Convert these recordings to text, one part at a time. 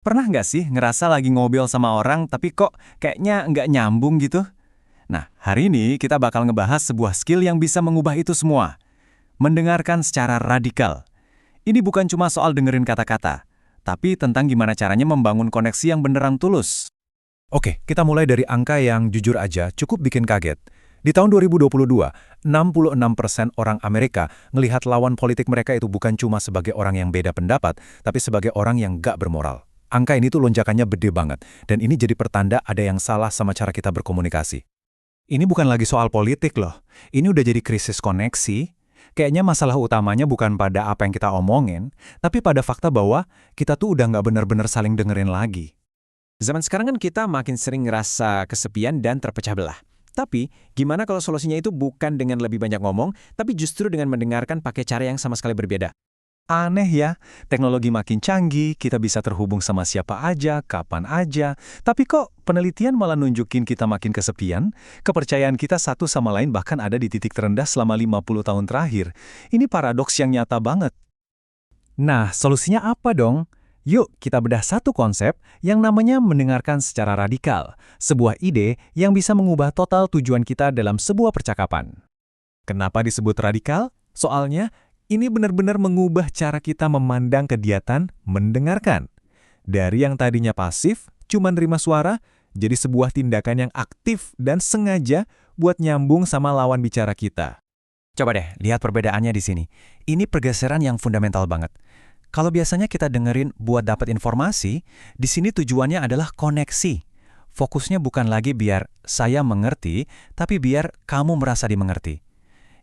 Pernah nggak sih ngerasa lagi ngobrol sama orang tapi kok kayaknya nggak nyambung gitu? Nah, hari ini kita bakal ngebahas sebuah skill yang bisa mengubah itu semua. Mendengarkan secara radikal. Ini bukan cuma soal dengerin kata-kata, tapi tentang gimana caranya membangun koneksi yang beneran tulus. Oke, kita mulai dari angka yang jujur aja cukup bikin kaget. Di tahun 2022, 66% orang Amerika ngelihat lawan politik mereka itu bukan cuma sebagai orang yang beda pendapat, tapi sebagai orang yang gak bermoral. Angka ini tuh lonjakannya gede banget, dan ini jadi pertanda ada yang salah sama cara kita berkomunikasi. Ini bukan lagi soal politik loh, ini udah jadi krisis koneksi. Kayaknya masalah utamanya bukan pada apa yang kita omongin, tapi pada fakta bahwa kita tuh udah nggak benar-benar saling dengerin lagi. Zaman sekarang kan kita makin sering ngerasa kesepian dan terpecah belah. Tapi, gimana kalau solusinya itu bukan dengan lebih banyak ngomong, tapi justru dengan mendengarkan pakai cara yang sama sekali berbeda? Aneh ya, teknologi makin canggih, kita bisa terhubung sama siapa aja, kapan aja. Tapi kok penelitian malah nunjukin kita makin kesepian? Kepercayaan kita satu sama lain bahkan ada di titik terendah selama 50 tahun terakhir. Ini paradoks yang nyata banget. Nah, solusinya apa dong? Yuk kita bedah satu konsep yang namanya mendengarkan secara radikal. Sebuah ide yang bisa mengubah total tujuan kita dalam sebuah percakapan. Kenapa disebut radikal? Soalnya, ini benar-benar mengubah cara kita memandang kegiatan mendengarkan. Dari yang tadinya pasif, cuma nerima suara, jadi sebuah tindakan yang aktif dan sengaja buat nyambung sama lawan bicara kita. Coba deh, lihat perbedaannya di sini. Ini pergeseran yang fundamental banget. Kalau biasanya kita dengerin buat dapat informasi, di sini tujuannya adalah koneksi. Fokusnya bukan lagi biar saya mengerti, tapi biar kamu merasa dimengerti.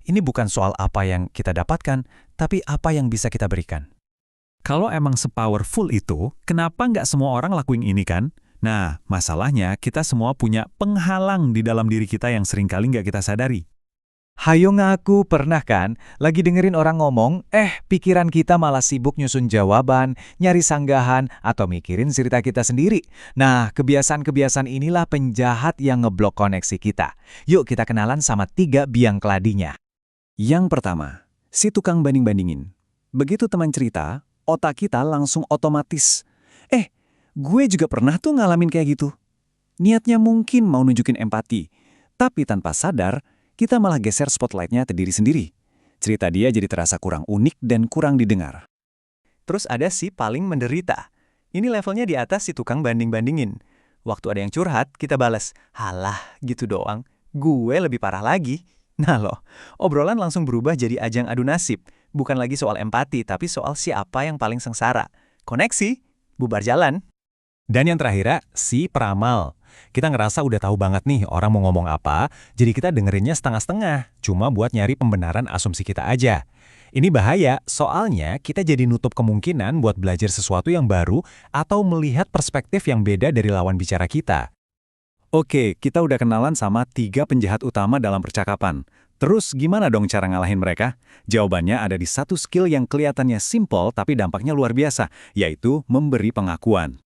Ini bukan soal apa yang kita dapatkan, tapi apa yang bisa kita berikan. Kalau emang sepowerful itu, kenapa nggak semua orang lakuin ini kan? Nah, masalahnya kita semua punya penghalang di dalam diri kita yang seringkali nggak kita sadari. Hayo ngaku pernah kan, lagi dengerin orang ngomong, pikiran kita malah sibuk nyusun jawaban, nyari sanggahan, atau mikirin cerita kita sendiri. Nah, kebiasaan-kebiasaan inilah penjahat yang ngeblok koneksi kita. Yuk kita kenalan sama 3 biang keladinya. Yang pertama, si tukang banding-bandingin. Begitu teman cerita, otak kita langsung otomatis. Gue juga pernah tuh ngalamin kayak gitu. Niatnya mungkin mau nunjukin empati, tapi tanpa sadar, kita malah geser spotlightnya ke diri sendiri. Cerita dia jadi terasa kurang unik dan kurang didengar. Terus ada si paling menderita. Ini levelnya di atas si tukang banding-bandingin. Waktu ada yang curhat, kita balas, halah gitu doang, gue lebih parah lagi. Nah loh, obrolan langsung berubah jadi ajang adu nasib. Bukan lagi soal empati, tapi soal siapa yang paling sengsara. Koneksi, bubar jalan. Dan yang terakhir, si peramal. Kita ngerasa udah tahu banget nih orang mau ngomong apa, jadi kita dengerinnya setengah-setengah, cuma buat nyari pembenaran asumsi kita aja. Ini bahaya, soalnya kita jadi nutup kemungkinan buat belajar sesuatu yang baru atau melihat perspektif yang beda dari lawan bicara kita. Oke, kita udah kenalan sama 3 penjahat utama dalam percakapan. Terus gimana dong cara ngalahin mereka? Jawabannya ada di satu skill yang kelihatannya simpel tapi dampaknya luar biasa, yaitu memberi pengakuan.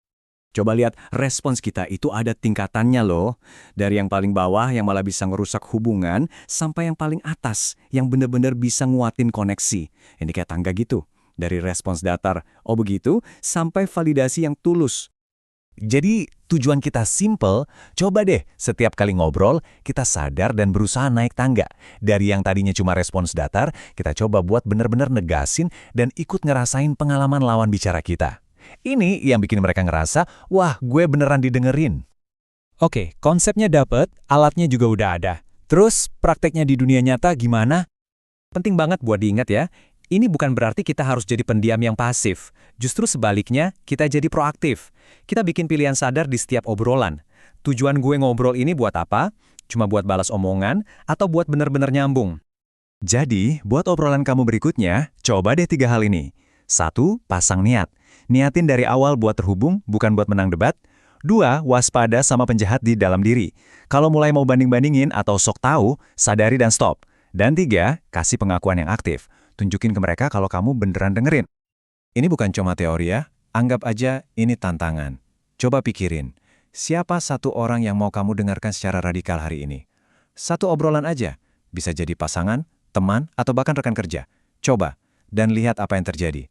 Coba lihat, respons kita itu ada tingkatannya loh. Dari yang paling bawah yang malah bisa ngerusak hubungan, sampai yang paling atas yang benar-benar bisa nguatin koneksi. Ini kayak tangga gitu. Dari respons datar, oh begitu, sampai validasi yang tulus. Jadi tujuan kita simple, coba deh setiap kali ngobrol, kita sadar dan berusaha naik tangga. Dari yang tadinya cuma respons datar, kita coba buat benar-benar negasin dan ikut ngerasain pengalaman lawan bicara kita. Ini yang bikin mereka ngerasa, wah gue beneran didengerin. Oke, konsepnya dapet, alatnya juga udah ada. Terus prakteknya di dunia nyata gimana? Penting banget buat diingat ya, ini bukan berarti kita harus jadi pendiam yang pasif. Justru sebaliknya, kita jadi proaktif. Kita bikin pilihan sadar di setiap obrolan. Tujuan gue ngobrol ini buat apa? Cuma buat balas omongan atau buat bener-bener nyambung? Jadi, buat obrolan kamu berikutnya, coba deh 3 hal ini. 1. Pasang niat. Niatin dari awal buat terhubung, bukan buat menang debat. 2. Waspada sama penjahat di dalam diri. Kalau mulai mau banding-bandingin atau sok tahu, sadari dan stop. Dan 3. Kasih pengakuan yang aktif. Tunjukin ke mereka kalau kamu beneran dengerin. Ini bukan cuma teori ya, anggap aja ini tantangan. Coba pikirin, siapa satu orang yang mau kamu dengarkan secara radikal hari ini? Satu obrolan aja, bisa jadi pasangan, teman, atau bahkan rekan kerja. Coba, dan lihat apa yang terjadi.